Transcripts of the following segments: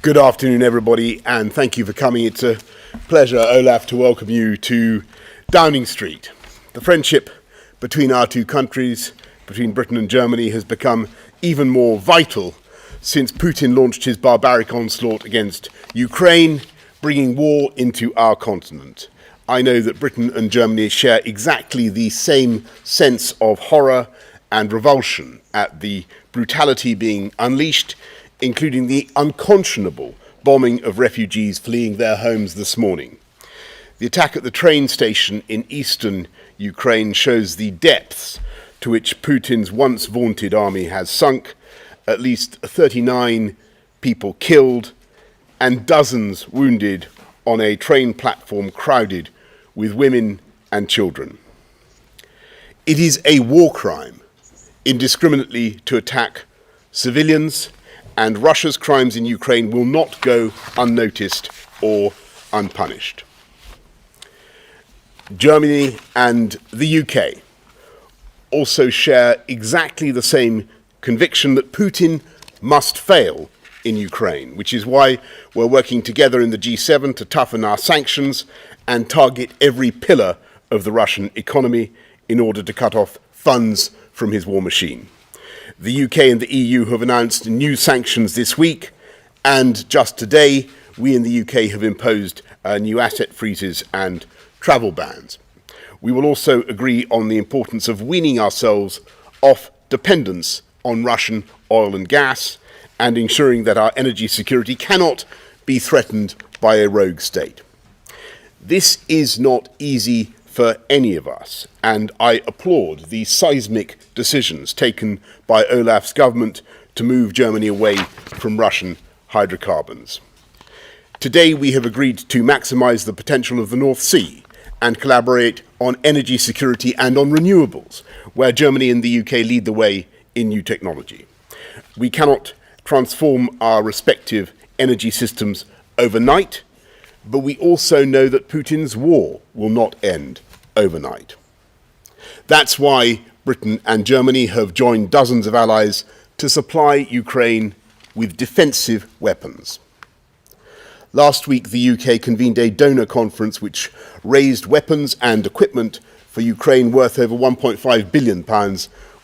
Good afternoon, everybody, and thank you for coming. It's a pleasure, Olaf, to welcome you to Downing Street. The friendship between our two countries, between Britain and Germany, has become even more vital since Putin launched his barbaric onslaught against Ukraine, bringing war into our continent. I know that Britain and Germany share exactly the same sense of horror and revulsion at the brutality being unleashed, including the unconscionable bombing of refugees fleeing their homes this morning. The attack at the train station in eastern Ukraine shows the depths to which Putin's once vaunted army has sunk, at least 39 people killed and dozens wounded on a train platform crowded with women and children. It is a war crime indiscriminately to attack civilians, and Russia's crimes in Ukraine will not go unnoticed or unpunished. Germany and the UK also share exactly the same conviction that Putin must fail in Ukraine, which is why we're working together in the G7 to toughen our sanctions and target every pillar of the Russian economy in order to cut off funds from his war machine. The UK and the EU have announced new sanctions this week, and just today we in the UK have imposed new asset freezes and travel bans. We will also agree on the importance of weaning ourselves off dependence on Russian oil and gas and ensuring that our energy security cannot be threatened by a rogue state. This is not easy for any of us, and I applaud the seismic decisions taken by Olaf's government to move Germany away from Russian hydrocarbons. Today we have agreed to maximise the potential of the North Sea and collaborate on energy security and on renewables, where Germany and the UK lead the way in new technology. We cannot transform our respective energy systems overnight, but we also know that Putin's war will not end overnight. That's why Britain and Germany have joined dozens of allies to supply Ukraine with defensive weapons. Last week, the UK convened a donor conference which raised weapons and equipment for Ukraine worth over £1.5 billion,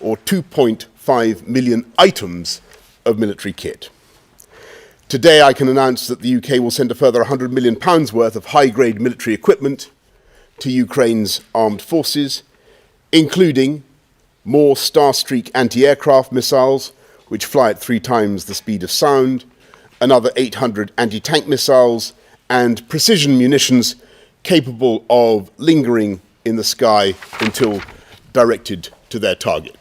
or 2.5 million items of military kit. Today, I can announce that the UK will send a further £100 million worth of high-grade military equipment to Ukraine's armed forces, including more Starstreak anti-aircraft missiles, which fly at 3 times the speed of sound, another 800 anti-tank missiles, and precision munitions capable of lingering in the sky until directed to their target.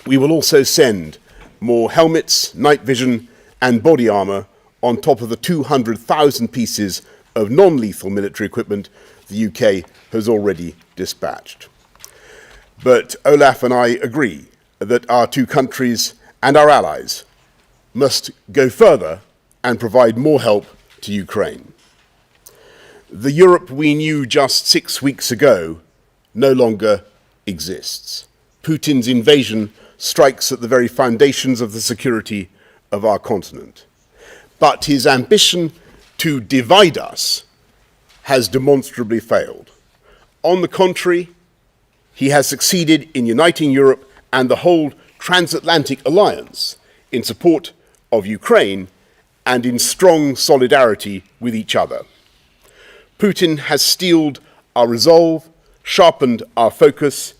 We will also send more helmets, night vision, and body armour on top of the 200,000 pieces of non-lethal military equipment the UK has already dispatched. But Olaf and I agree that our two countries and our allies must go further and provide more help to Ukraine. The Europe we knew just 6 weeks ago no longer exists. Putin's invasion strikes at the very foundations of the security of our continent. But his ambition to divide us has demonstrably failed. On the contrary, he has succeeded in uniting Europe and the whole transatlantic alliance in support of Ukraine and in strong solidarity with each other. Putin has steeled our resolve, sharpened our focus,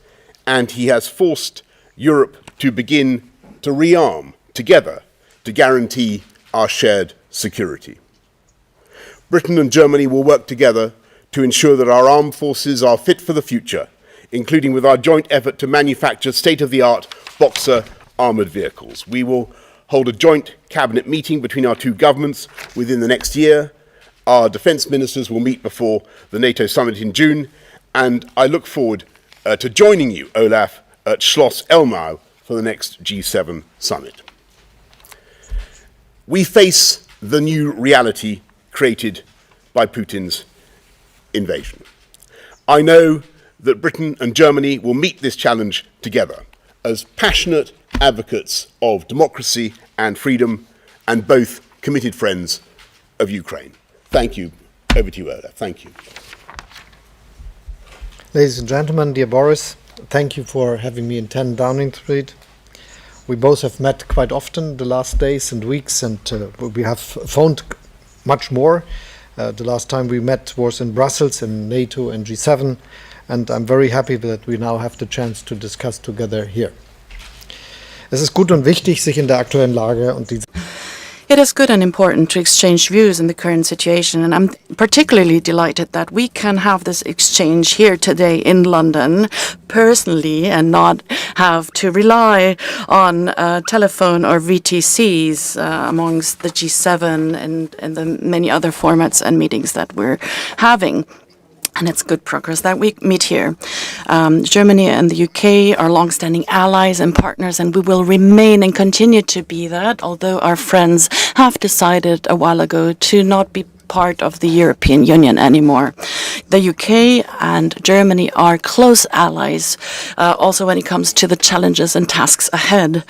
and he has forced Europe to begin to rearm together to guarantee our shared security. Britain and Germany will work together to ensure that our armed forces are fit for the future, including with our joint effort to manufacture state-of-the-art Boxer armoured vehicles. We will hold a joint cabinet meeting between our two governments within the next year. Our defence ministers will meet before the NATO summit in June, and I look forward to joining you, Olaf, at Schloss Elmau for the next G7 summit. We face the new reality created by Putin's invasion. I know that Britain and Germany will meet this challenge together as passionate advocates of democracy and freedom, and both committed friends of Ukraine. Thank you. Over to you, Olaf. Thank you. Ladies and gentlemen, dear Boris, thank you for having me in 10 Downing Street. We both have met quite often the last days and weeks, and we have phoned much more. The last time we met was in Brussels in NATO and G7, and I'm very happy that we now have the chance to discuss together here. Es ist gut und wichtig, sich in der aktuellen Lage und diese It is good and important to exchange views in the current situation, and I'm particularly delighted that we can have this exchange here today in London personally and not have to rely on telephone or VTCs amongst the G7 and the many other formats and meetings that we're having. And it's good progress that we meet here. Germany and the UK are long-standing allies and partners, and we will remain and continue to be that, although our friends have decided a while ago to not be part of the European Union anymore. The UK and Germany are close allies, also when it comes to the challenges and tasks ahead.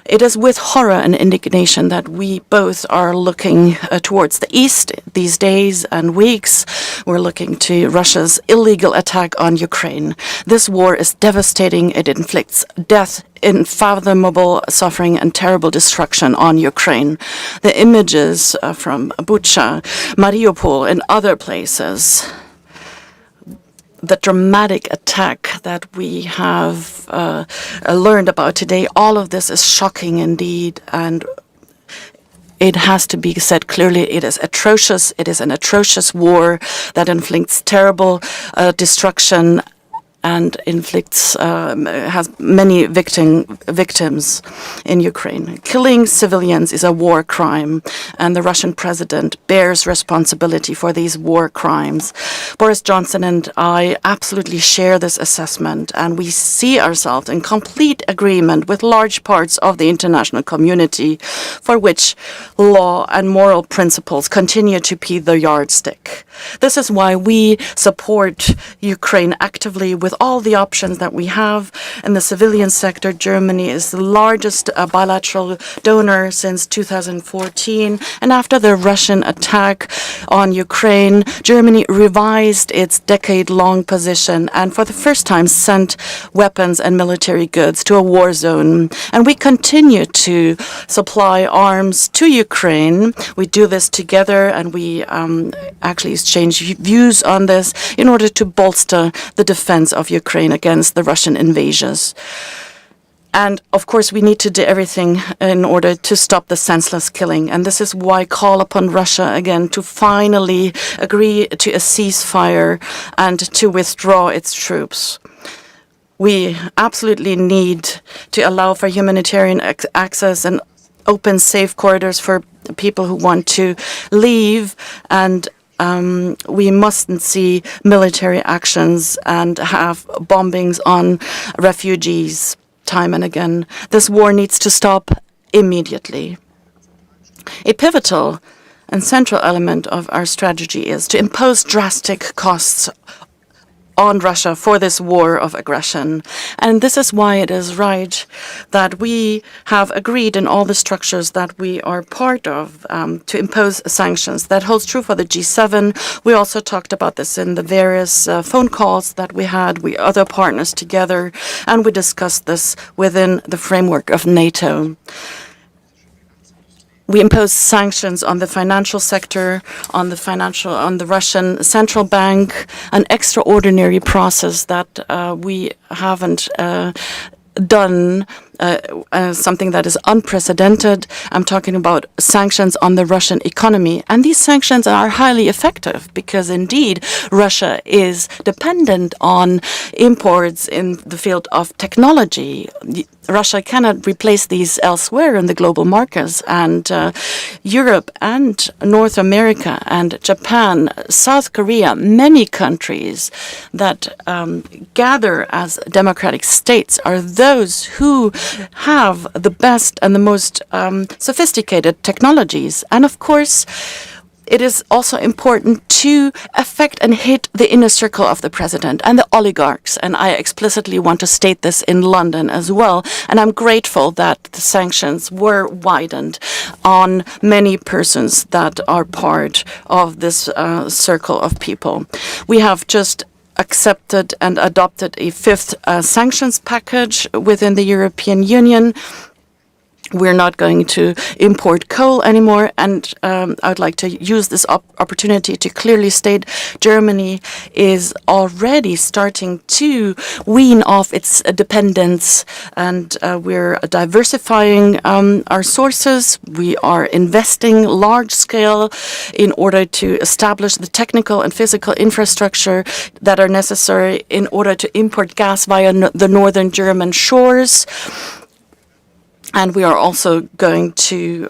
It is with horror and indignation that we both are looking towards the east these days and weeks. We're looking to Russia's illegal attack on Ukraine. This war is devastating. It inflicts death, unfathomable suffering, and terrible destruction on Ukraine. The images from Bucha, Mariupol, and other places, the dramatic attack that we have learned about today, all of this is shocking indeed, and it has to be said clearly, it is atrocious. It is an atrocious war that inflicts terrible destruction and inflicts, has many victims in Ukraine. Killing civilians is a war crime, and the Russian president bears responsibility for these war crimes. Boris Johnson and I absolutely share this assessment, and we see ourselves in complete agreement with large parts of the international community, for which law and moral principles continue to be the yardstick. This is why we support Ukraine actively with all the options that we have. In the civilian sector, Germany is the largest bilateral donor since 2014. And after the Russian attack on Ukraine, Germany revised its decade-long position and for the first time sent weapons and military goods to a war zone. And we continue to supply arms to Ukraine. We do this together, and we actually exchange views on this in order to bolster the defense of Ukraine against the Russian invasions. And of course, we need to do everything in order to stop the senseless killing. And this is why I call upon Russia again to finally agree to a ceasefire and to withdraw its troops. We absolutely need to allow for humanitarian access and open safe corridors for people who want to leave, and we mustn't see military actions and have bombings on refugees time and again. This war needs to stop immediately. A pivotal and central element of our strategy is to impose drastic costs on Russia for this war of aggression. And this is why it is right that we have agreed in all the structures that we are part of to impose sanctions. That holds true for the G7. We also talked about this in the various phone calls that we had with other partners together, and we discussed this within the framework of NATO. We impose sanctions on the financial sector, on the Russian central bank, an extraordinary process that we haven't done, something that is unprecedented. I'm talking about sanctions on the Russian economy. And these sanctions are highly effective because, indeed, Russia is dependent on imports in the field of technology. Russia cannot replace these elsewhere in the global markets. And Europe and North America and Japan, South Korea, many countries that gather as democratic states are those who have the best and the most sophisticated technologies. And of course, it is also important to affect and hit the inner circle of the president and the oligarchs. And I explicitly want to state this in London as well. And I'm grateful that the sanctions were widened on many persons that are part of this circle of people. We have just accepted and adopted a fifth sanctions package within the European Union. We're not going to import coal anymore, and I'd like to use this opportunity to clearly state Germany is already starting to wean off its dependence, and we're diversifying our sources. We are investing large scale in order to establish the technical and physical infrastructure that are necessary in order to import gas via the northern German shores. And we are also going to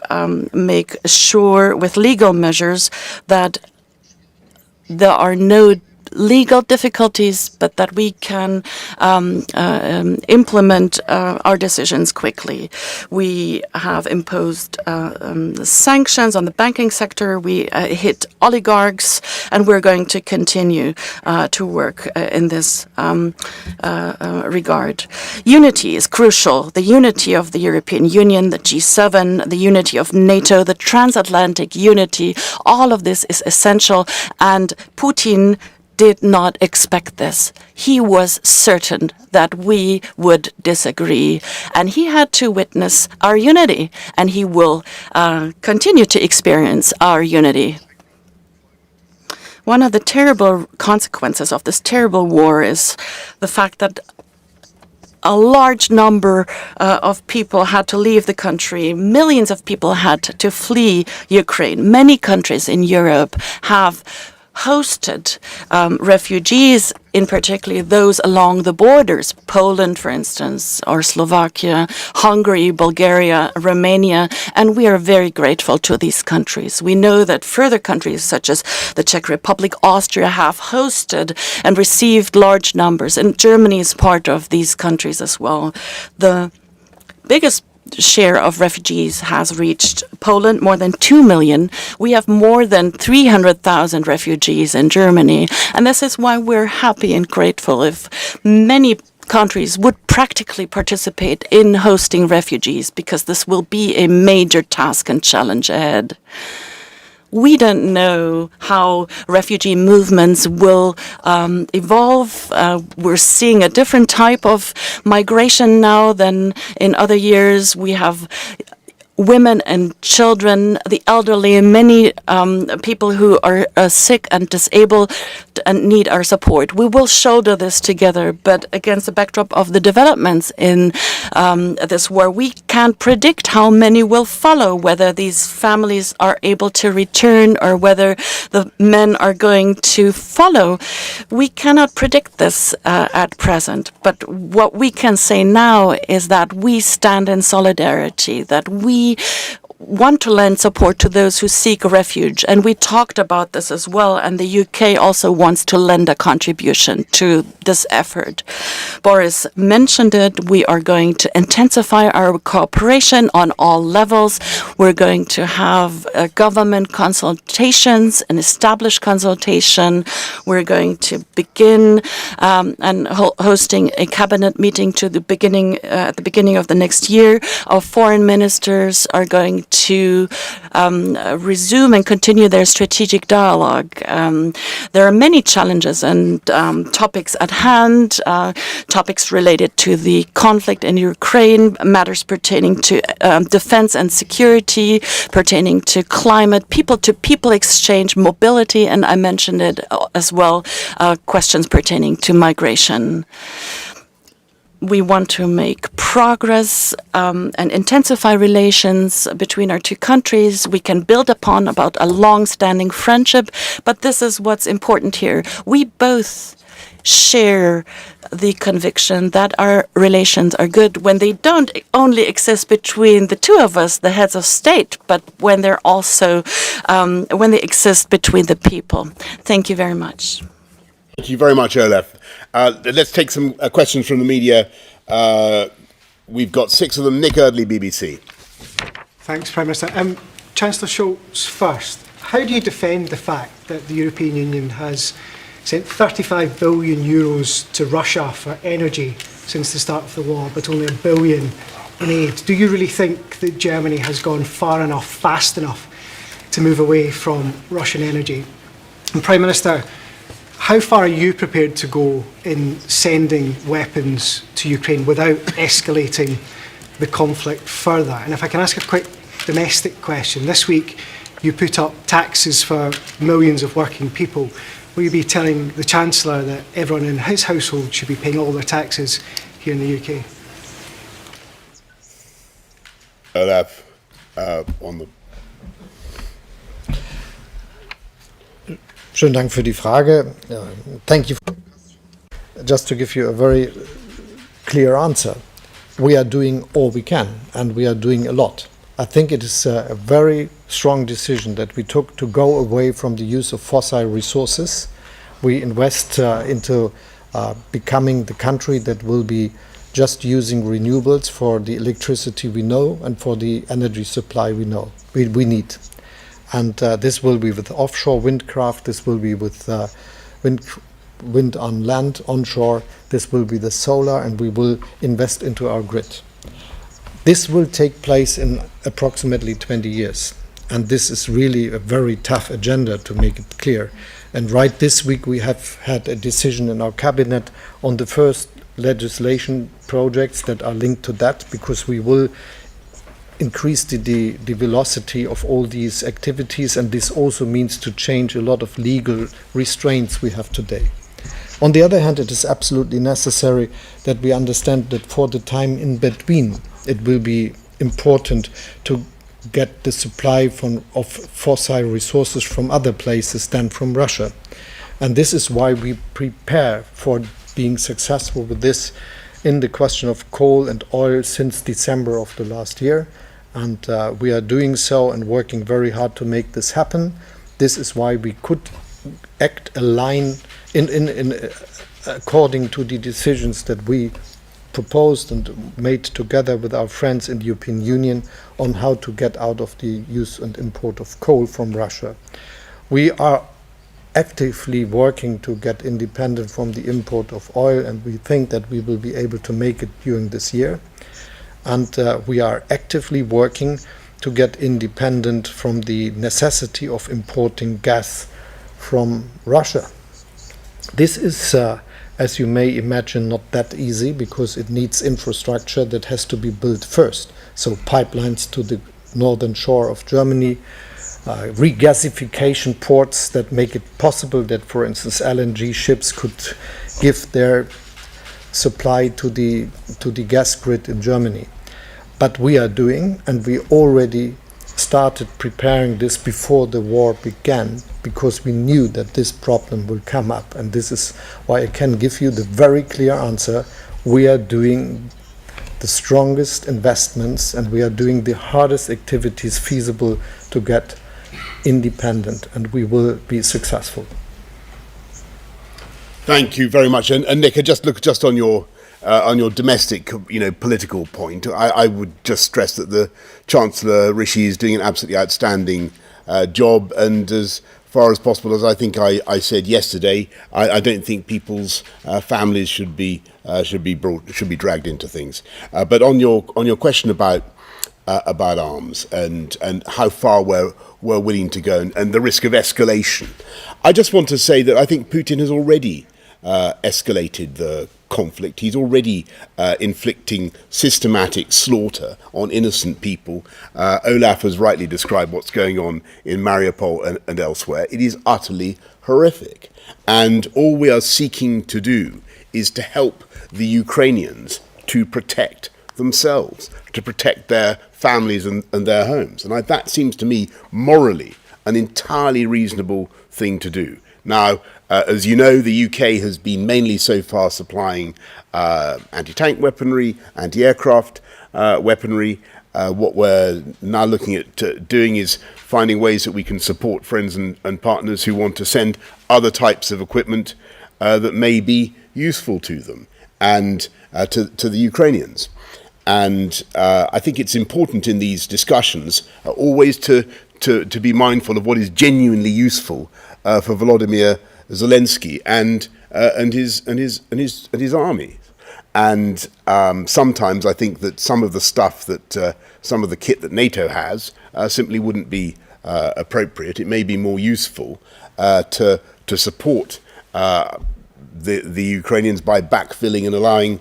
make sure with legal measures that there are no legal difficulties, but that we can implement our decisions quickly. We have imposed sanctions on the banking sector. We hit oligarchs, and we're going to continue to work in this regard. Unity is crucial. The unity of the European Union, the G7, the unity of NATO, the transatlantic unity, all of this is essential, and Putin did not expect this. He was certain that we would disagree, and he had to witness our unity, and he will continue to experience our unity. One of the terrible consequences of this terrible war is the fact that a large number of people had to leave the country. Millions of people had to flee Ukraine. Many countries in Europe have hosted refugees, in particular those along the borders, Poland, for instance, or Slovakia, Hungary, Bulgaria, Romania, and we are very grateful to these countries. We know that further countries such as the Czech Republic, Austria have hosted and received large numbers, and Germany is part of these countries as well. The biggest share of refugees has reached Poland, more than 2 million. We have more than 300,000 refugees in Germany, and this is why we're happy and grateful if many countries would practically participate in hosting refugees, because this will be a major task and challenge ahead. We don't know how refugee movements will evolve. We're seeing a different type of migration now than in other years. We have women and children, the elderly, and many people who are sick and disabled and need our support. We will shoulder this together, but against the backdrop of the developments in this war, we can't predict how many will follow, whether these families are able to return or whether the men are going to follow. We cannot predict this at present, but what we can say now is that we stand in solidarity, that we want to lend support to those who seek refuge. And we talked about this as well, and the UK also wants to lend a contribution to this effort. Boris mentioned it. We are going to intensify our cooperation on all levels. We're going to have government consultations and establish consultation. We're going to begin and hosting a cabinet meeting at the beginning of the next year. Our foreign ministers are going to resume and continue their strategic dialogue. There are many challenges and topics at hand, topics related to the conflict in Ukraine, matters pertaining to defense and security, pertaining to climate, people-to-people exchange, mobility, and I mentioned it as well, questions pertaining to migration. We want to make progress and intensify relations between our two countries. We can build upon about a long-standing friendship, but this is what's important here. We both share the conviction that our relations are good when they don't only exist between the two of us, the heads of state, but when they're also when they exist between the people. Thank you very much. Thank you very much, Olaf. Let's take some questions from the media. We've got 6 of them. Nick Eardley, BBC. Thanks, Prime Minister. Chancellor Scholz first. how do you defend the fact that the European Union has sent 35 billion euros to Russia for energy since the start of the war, but only $1 billion in aid? Do you really think that Germany has gone far enough, fast enough to move away from Russian energy? And Prime Minister, how far are you prepared to go in sending weapons to Ukraine without escalating the conflict further? And if I can ask a quick domestic question. This week you put up taxes for millions of working people. Will you be telling the Chancellor that everyone in his household should be paying all their taxes here in the UK? Olaf, on the... Schönen Dank für die Frage. Thank you. Just to give you a very clear answer, we are doing all we can, and we are doing a lot. I think it is a very strong decision that we took to go away from the use of fossil resources. We invest into becoming the country that will be just using renewables for the electricity we know and for the energy supply we know we need. And this will be with offshore windcraft, this will be with wind on land, onshore, this will be the solar, and we will invest into our grid. This will take place in approximately 20 years. And this is really a very tough agenda, to make it clear. And right this week we have had a decision in our cabinet on the first legislation projects that are linked to that, because we will increase the velocity of all these activities, and this also means to change a lot of legal restraints we have today. On the other hand, it is absolutely necessary that we understand that for the time in between, it will be important to get the supply of fossil resources from other places than from Russia. And this is why we prepare for being successful with this in the question of coal and oil since December of the last year. And we are doing so and working very hard to make this happen. This is why we could act aligned according to the decisions that we proposed and made together with our friends in the European Union on how to get out of the use and import of coal from Russia. We are actively working to get independent from the import of oil, and we think that we will be able to make it during this year. And we are actively working to get independent from the necessity of importing gas from Russia. This is as you may imagine, not that easy, because it needs infrastructure that has to be built first. So pipelines to the northern shore of Germany, regasification ports that make it possible that, for instance, LNG ships could give their supply to the gas grid in Germany. But we are doing, and we already started preparing this before the war began, because we knew that this problem will come up. And this is why I can give you the very clear answer. We are doing the strongest investments, and we are doing the hardest activities feasible to get independent, and we will be successful. Thank you very much. And Nick, just look just on your domestic, political point. I would just stress that the Chancellor Rishi is doing an absolutely outstanding job, and as far as possible, as I think I said yesterday, I don't think people's families should be dragged into things. But on your question about arms and how far we're willing to go and the risk of escalation, I just want to say that I think Putin has already escalated the conflict. He's already inflicting systematic slaughter on innocent people. Olaf has rightly described what's going on in Mariupol and elsewhere. It is utterly horrific. And all we are seeking to do is to help the Ukrainians to protect themselves, to protect their families and their homes. And that seems to me morally an entirely reasonable thing to do. Now, as you know, the UK has been mainly so far supplying anti-tank weaponry, anti-aircraft weaponry. What we're now looking at doing is finding ways that we can support friends and partners who want to send other types of equipment that may be useful to them and to the Ukrainians. And I think it's important in these discussions always to be mindful of what is genuinely useful for Volodymyr Zelensky and his army. And sometimes I think that some of the stuff that some of the kit that NATO has simply wouldn't be appropriate. It may be more useful to support the Ukrainians by backfilling and allowing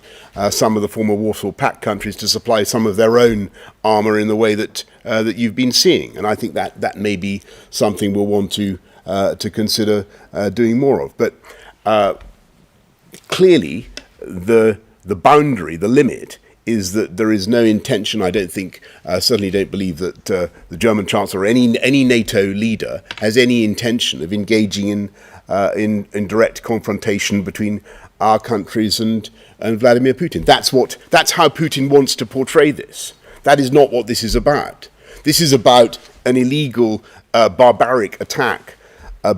some of the former Warsaw Pact countries to supply some of their own armour in the way that that you've been seeing. And I think that may be something we'll want to consider doing more of. But clearly, the boundary, the limit, is that there is no intention, I don't think, certainly don't believe that the German Chancellor or any NATO leader has any intention of engaging in direct confrontation between our countries and Vladimir Putin. That's how Putin wants to portray this. That is not what this is about. This is about an illegal, barbaric attack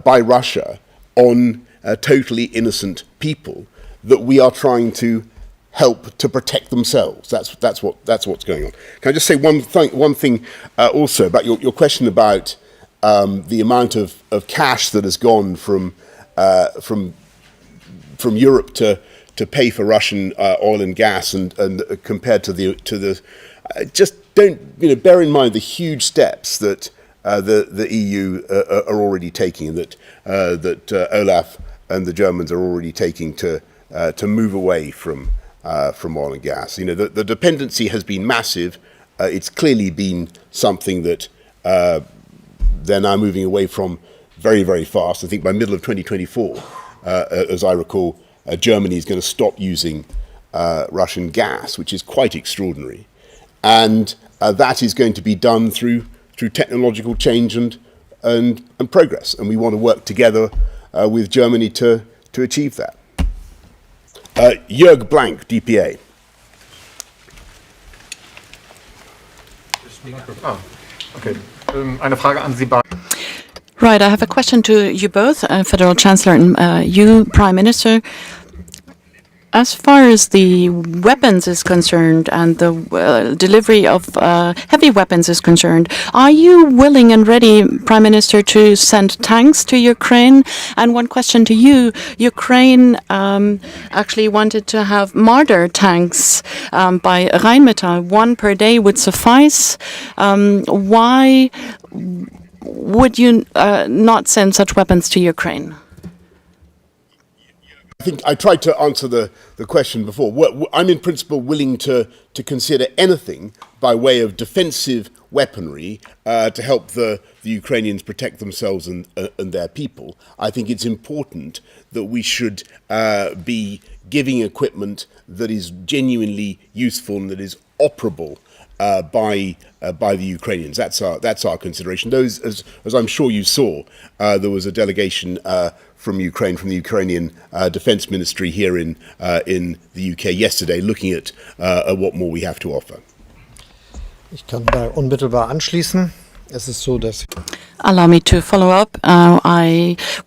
by Russia on totally innocent people that we are trying to help to protect themselves. That's what's going on. Can I just say one thing also about your question about the amount of cash that has gone from Europe to pay for Russian oil and gas, and compared to the just don't bear in mind the huge steps that the EU are already taking, that Olaf and the Germans are already taking to move away from oil and gas. The dependency has been massive. It's clearly been something that they're now moving away from very, very fast. I think by middle of 2024, as I recall, Germany is going to stop using Russian gas, which is quite extraordinary. And that is going to be done through technological change and progress. And we want to work together with Germany to achieve that. Jörg Blank, DPA. Okay. Eine Frage an Sie beide. Right, I have a question to you both, Federal Chancellor and you, Prime Minister. As far as the weapons is concerned and the delivery of heavy weapons is concerned, are you willing and ready, Prime Minister, to send tanks to Ukraine? And one question to you, Ukraine actually wanted to have Marder tanks by Rheinmetall. 1 per day would suffice. Why would you not send such weapons to Ukraine? I think I tried to answer the question before. I'm in principle willing to consider anything by way of defensive weaponry to help the Ukrainians protect themselves and their people. I think it's important that we should be giving equipment that is genuinely useful and that is operable by the Ukrainians. That's our consideration. Those, as I'm sure you saw, there was a delegation from Ukraine, from the Ukrainian Defense Ministry here in the UK yesterday, looking at what more we have to offer. Ich kann da unmittelbar anschließen. Es ist so, dass Allow me to follow up.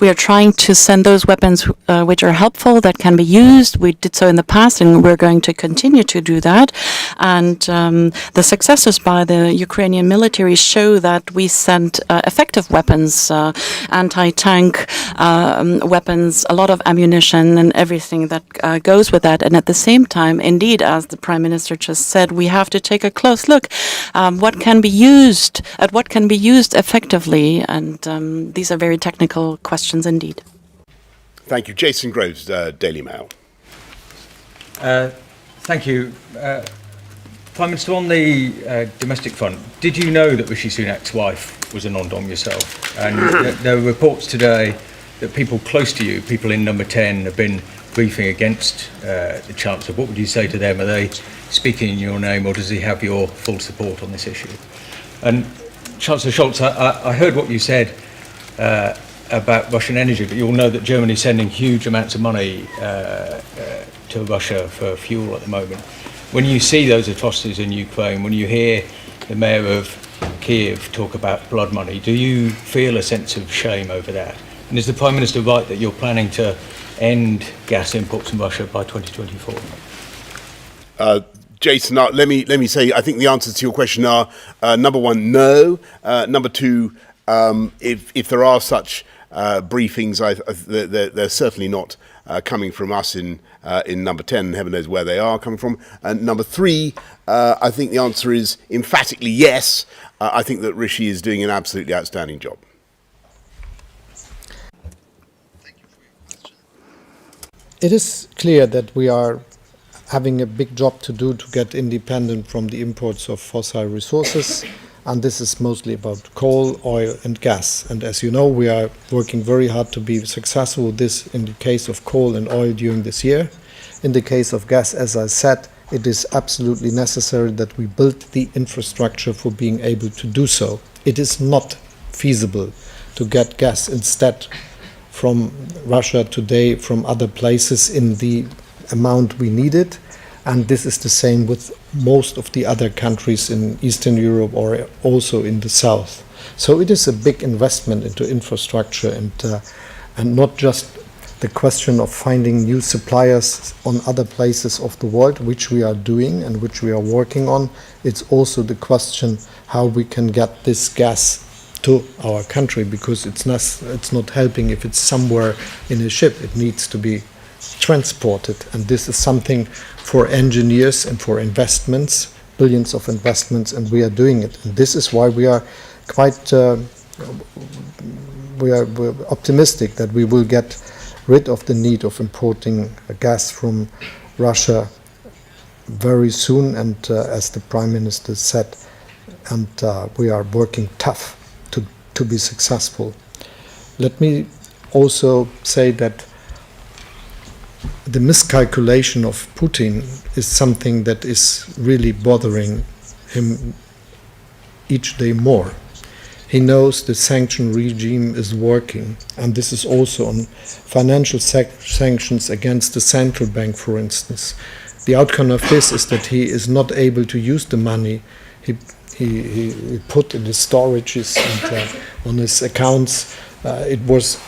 We are trying to send those weapons which are helpful, that can be used. We did so in the past, and we're going to continue to do that. And the successes by the Ukrainian military show that we sent effective weapons, anti-tank weapons, a lot of ammunition and everything that goes with that. And at the same time, indeed, as the Prime Minister just said, we have to take a close look what can be used effectively. And these are very technical questions indeed. Thank you. Jason Groves, Daily Mail. Thank you. Prime Minister, on the domestic front, did you know that Rishi Sunak's wife was a non-dom yourself? And there were reports today that people close to you, people in number 10, have been briefing against the Chancellor. What would you say to them? Are they speaking in your name, or does he have your full support on this issue? And Chancellor Scholz, I heard what you said about Russian energy, but you'll know that Germany is sending huge amounts of money to Russia for fuel at the moment. When you see those atrocities in Ukraine, when you hear the mayor of Kiev talk about blood money, do you feel a sense of shame over that? And is the Prime Minister right that you're planning to end gas imports from Russia by 2024? Jason, let me say, I think the answers to your question are, number one, no. Number two, if there are such briefings, they're certainly not coming from us in number 10. Heaven knows where they are coming from. And number three, I think the answer is emphatically yes. I think that Rishi is doing an absolutely outstanding job. It is clear that we are having a big job to do to get independent from the imports of fossil resources, and this is mostly about coal, oil and gas. And as you know, we are working very hard to be successful with this in the case of coal and oil during this year. In the case of gas, as I said, it is absolutely necessary that we build the infrastructure for being able to do so. It is not feasible to get gas instead from Russia today, from other places in the amount we need it, and this is the same with most of the other countries in Eastern Europe or also in the south. So it is a big investment into infrastructure and not just the question of finding new suppliers on other places of the world, which we are doing and which we are working on. It's also the question how we can get this gas to our country, because it's not helping if it's somewhere in a ship. It needs to be transported, and this is something for engineers and for investments, billions of investments, and we are doing it. And this is why we are quite we're optimistic that we will get rid of the need of importing gas from Russia very soon, and as the Prime Minister said, and we are working tough to be successful. Let me also say that the miscalculation of Putin is something that is really bothering him each day more. He knows the sanction regime is working, and this is also on financial sanctions against the central bank, for instance. The outcome of this is that he is not able to use the money he put in his storages and on his accounts. It was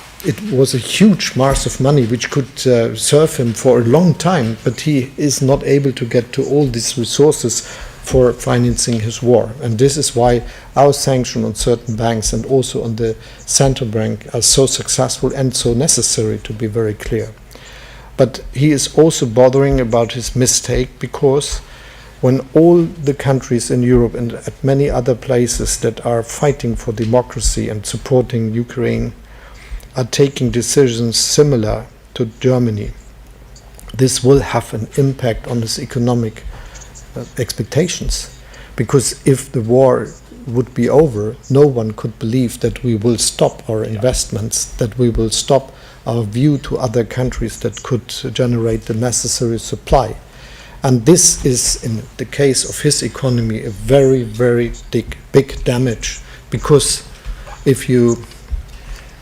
a huge mass of money which could serve him for a long time, but he is not able to get to all these resources for financing his war. And this is why our sanction on certain banks and also on the central bank are so successful and so necessary, to be very clear. But he is also bothering about his mistake, because when all the countries in Europe and at many other places that are fighting for democracy and supporting Ukraine are taking decisions similar to Germany, this will have an impact on his economic expectations. Because if the war would be over, no one could believe that we will stop our investments, that we will stop our view to other countries that could generate the necessary supply. And this is, in the case of his economy, a very, very big damage, because if you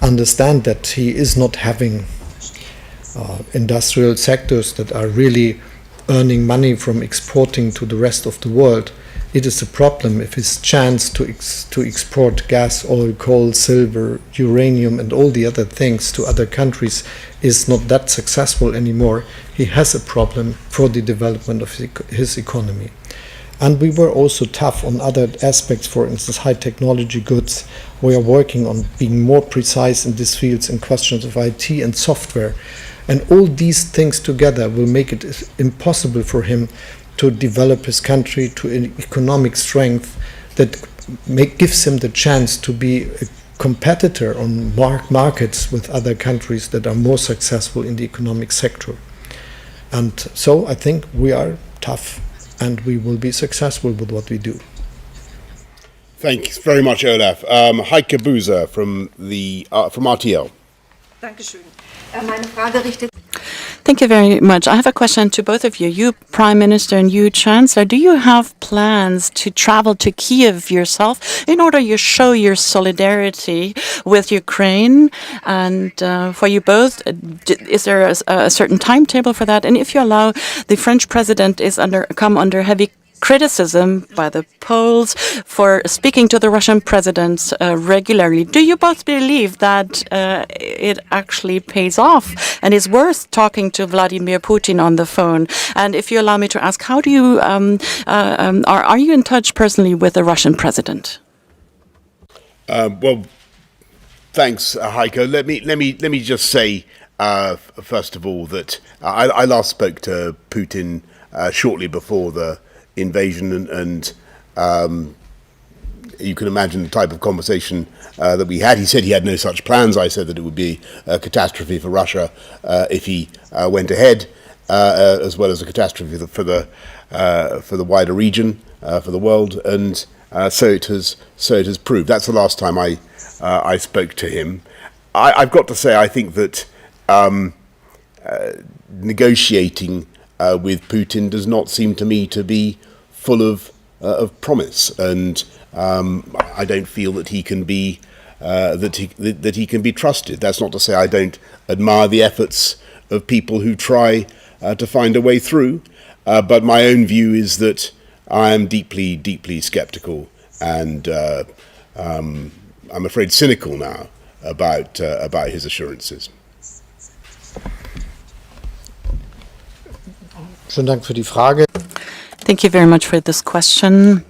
understand that he is not having industrial sectors that are really earning money from exporting to the rest of the world, it is a problem if his chance to export gas, oil, coal, silver, uranium and all the other things to other countries is not that successful anymore. He has a problem for the development of his economy. And we were also tough on other aspects, for instance, high technology goods. We are working on being more precise in these fields in questions of IT and software. And all these things together will make it impossible for him to develop his country to an economic strength that gives him the chance to be a competitor on markets with other countries that are more successful in the economic sector. And so I think we are tough and we will be successful with what we do. Thanks very much, Olaf. Heike Buser from RTL. Dankeschön. Meine Frage richtet. Thank you very much. I have a question to both of you. You, Prime Minister, and you, Chancellor. Do you have plans to travel to Kiev yourself in order to show your solidarity with Ukraine? And for you both, is there a certain timetable for that? And if you allow, the French president is come under heavy criticism by the Poles for speaking to the Russian president regularly. Do you both believe that it actually pays off and is worth talking to Vladimir Putin on the phone? And if you allow me to ask, how do you are you in touch personally with the Russian president? Well, thanks, Heiko. Let me just say first of all that I last spoke to Putin shortly before the invasion, and you can imagine the type of conversation that we had. He said he had no such plans. I said that it would be a catastrophe for Russia if he went ahead, as well as a catastrophe for the wider region, for the world, and so it has proved. That's the last time I spoke to him. I've got to say, I think that negotiating with Putin does not seem to me to be full of promise, and I don't feel that he can be that he can be trusted. That's not to say I don't admire the efforts of people who try to find a way through, but my own view is that I am deeply sceptical, and I'm afraid cynical now about his assurances. Schönen Dank für die Frage. Thank you very much for this question.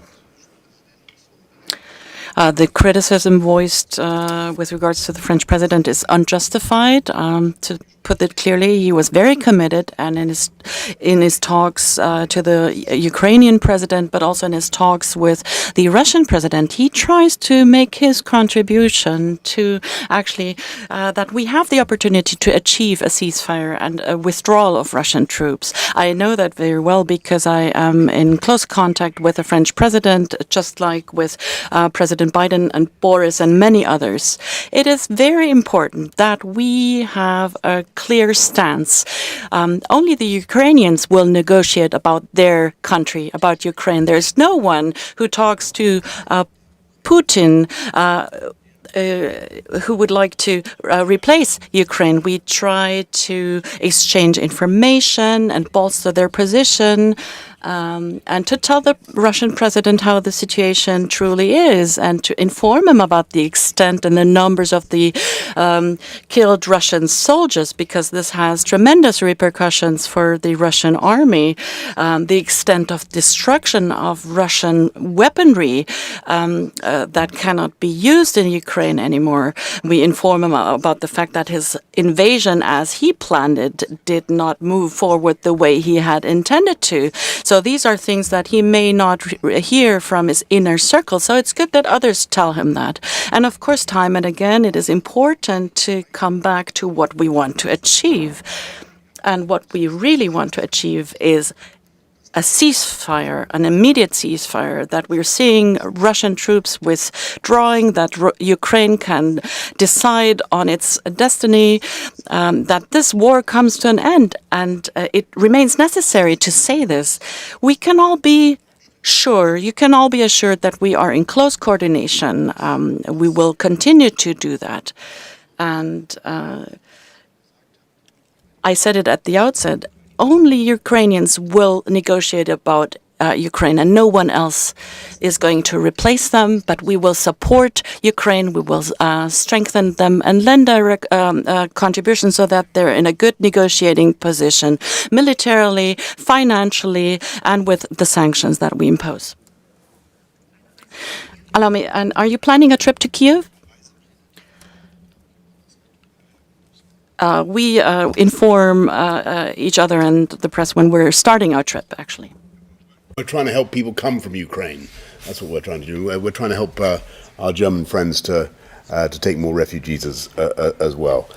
The criticism voiced with regards to the French president is unjustified. To put it clearly, he was very committed, and in his talks to the Ukrainian president, but also in his talks with the Russian president, he tries to make his contribution to actually that we have the opportunity to achieve a ceasefire and a withdrawal of Russian troops. I know that very well because I am in close contact with the French president, just like with President Biden and Boris and many others. It is very important that we have a clear stance. Only the Ukrainians will negotiate about their country, about Ukraine. There's no one who talks to Putin who would like to replace Ukraine. We try to exchange information and bolster their position, and to tell the Russian president how the situation truly is, and to inform him about the extent and the numbers of the killed Russian soldiers, because this has tremendous repercussions for the Russian army, the extent of destruction of Russian weaponry that cannot be used in Ukraine anymore. We inform him about the fact that his invasion, as he planned it, did not move forward the way he had intended to. So these are things that he may not hear from his inner circle. So it's good that others tell him that. And of course, time and again, it is important to come back to what we want to achieve. And what we really want to achieve is a ceasefire, an immediate ceasefire, that we're seeing Russian troops withdrawing, that Ukraine can decide on its destiny, that this war comes to an end. And it remains necessary to say this. We can all be sure, you can all be assured that we are in close coordination. We will continue to do that. And I said it at the outset, only Ukrainians will negotiate about Ukraine, and no one else is going to replace them. But we will support Ukraine, we will strengthen them and lend direct contributions so that they're in a good negotiating position, militarily, financially, and with the sanctions that we impose. Allow me, and are you planning a trip to Kyiv? We inform each other and the press when we're starting our trip, actually. We're trying to help people come from Ukraine. That's what we're trying to do. We're trying to help our German friends to take more refugees as well.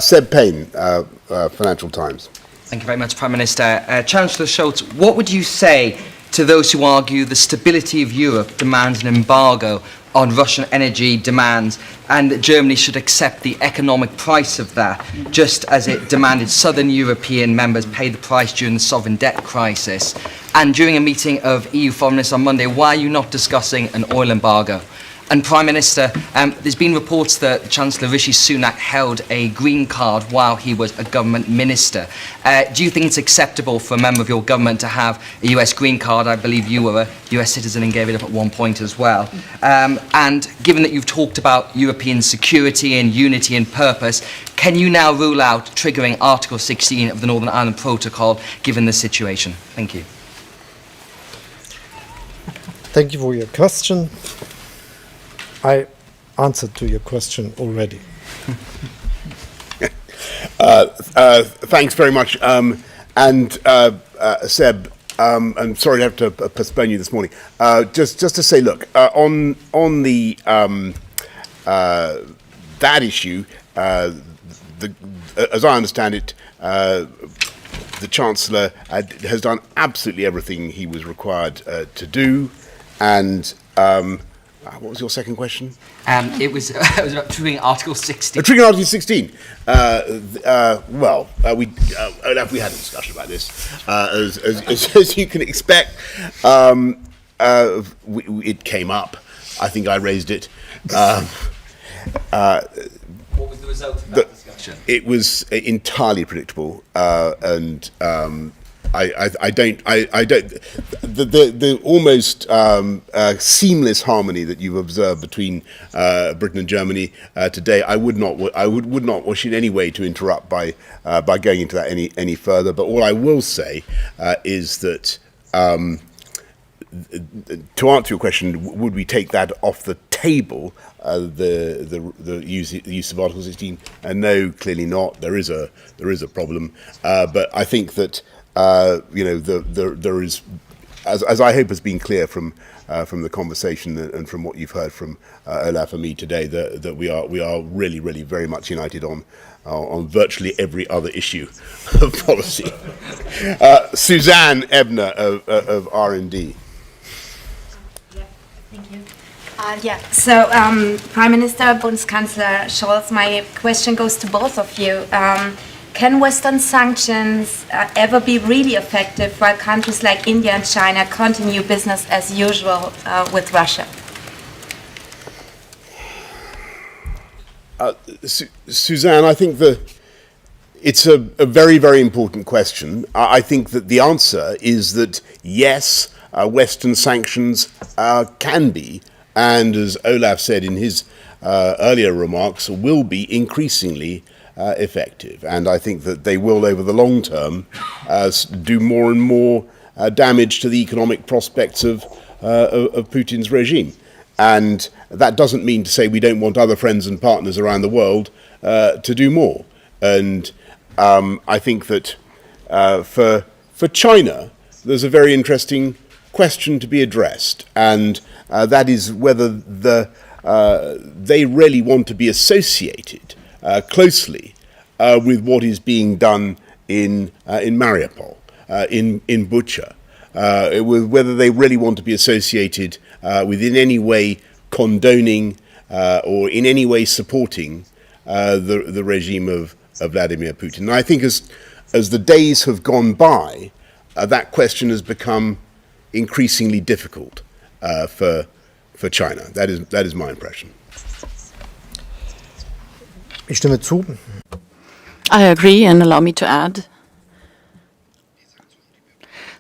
Seb Payne, Financial Times. Thank you very much, Prime Minister. Chancellor Scholz, what would you say to those who argue the stability of Europe demands an embargo on Russian energy demands, and that Germany should accept the economic price of that, just as it demanded southern European members pay the price during the sovereign debt crisis? And during a meeting of EU foreign ministers on Monday, why are you not discussing an oil embargo? And Prime Minister, there's been reports that Chancellor Rishi Sunak held a green card while he was a government minister. Do you think it's acceptable for a member of your government to have a US green card? I believe you were a US citizen and gave it up at one point as well. And given that you've talked about European security and unity and purpose, can you now rule out triggering Article 16 of the Northern Ireland Protocol given the situation? Thank you. Thank you for your question. I answered to your question already. Thanks very much. Seb, I'm sorry to have to postpone you this morning. Just to say, look, on the that issue, as I understand it, the Chancellor has done absolutely everything he was required to do. And what was your second question? It was about triggering Article 16. Triggering Article 16. Olaf, we had a discussion about this. As you can expect, it came up. I think I raised it. What was the result of that discussion? It was entirely predictable, and I don't. The almost seamless harmony that you've observed between Britain and Germany today, I would not wish in any way to interrupt by going into that any further. But all I will say is that to answer your question, would we take that off the table? The use of Article 16? No, clearly not. There is a problem, but I think that. There is, as I hope has been clear from the conversation and from what you've heard from Olaf and me today, that we are really very much united on virtually every other issue of policy. Suzanne Ebner of R&D. Thank you. So, Prime Minister, Bundeskanzler Scholz, my question goes to both of you. Can Western sanctions ever be really effective while countries like India and China continue business as usual with Russia? Suzanne, I think it's a very important question. I think that the answer is that yes, Western sanctions can be, and as Olaf said in his earlier remarks, will be increasingly effective, and I think that they will, over the long term, do more and more damage to the economic prospects of Putin's regime. And that doesn't mean to say we don't want other friends and partners around the world to do more. And I think that for China, there's a very interesting question to be addressed, and that is whether they really want to be associated closely with what is being done in Mariupol, in Bucha, whether they really want to be associated with in any way condoning or in any way supporting the regime of Vladimir Putin. And I think as the days have gone by, that question has become increasingly difficult for China. That is my impression. Ich stimme zu. I agree, and allow me to add.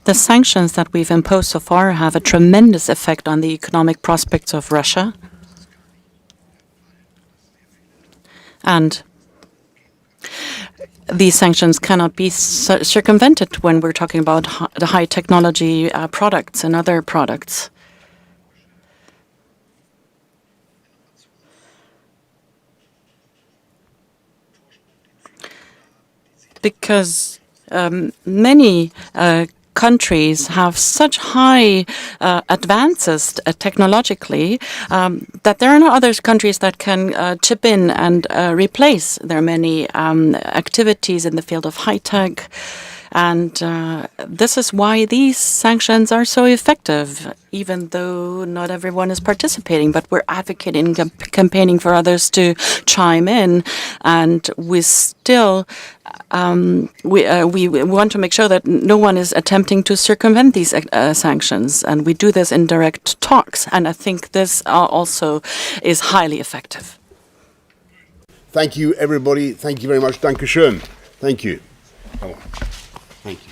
The sanctions that we've imposed so far have a tremendous effect on the economic prospects of Russia. And these sanctions cannot be circumvented when we're talking about the high technology products and other products. Because many countries have such high advances technologically that there are no other countries that can chip in and replace their many activities in the field of high tech. And this is why these sanctions are so effective, even though not everyone is participating. But we're advocating, campaigning for others to chime in, and we still we want to make sure that no one is attempting to circumvent these sanctions, and we do this in direct talks. And I think this also is highly effective. Thank you, everybody. Thank you very much. Dankeschön. Thank you. Oh, thank you.